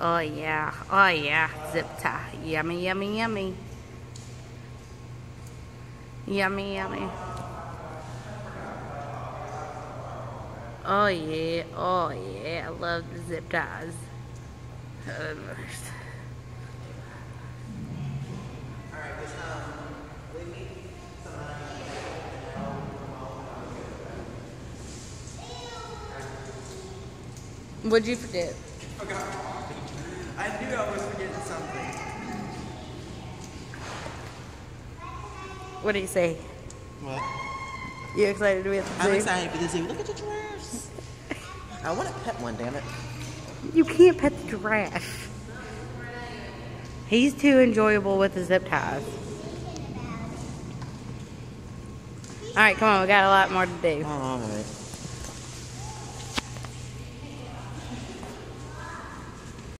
Oh yeah. Oh yeah. Zip tie. Yummy, yummy, yummy. Yummy, yummy. Oh yeah. Oh yeah. I love the zip ties. What'd you forget? Forgot. I knew I was forgetting something. What do you say? What? You excited to be at the zoo? I'm excited for the zoo. Look at the giraffes. I want to pet one, damn it. You can't pet the giraffe. He's too enjoyable with the zip ties. Alright, come on, we got a lot more to do. Alright.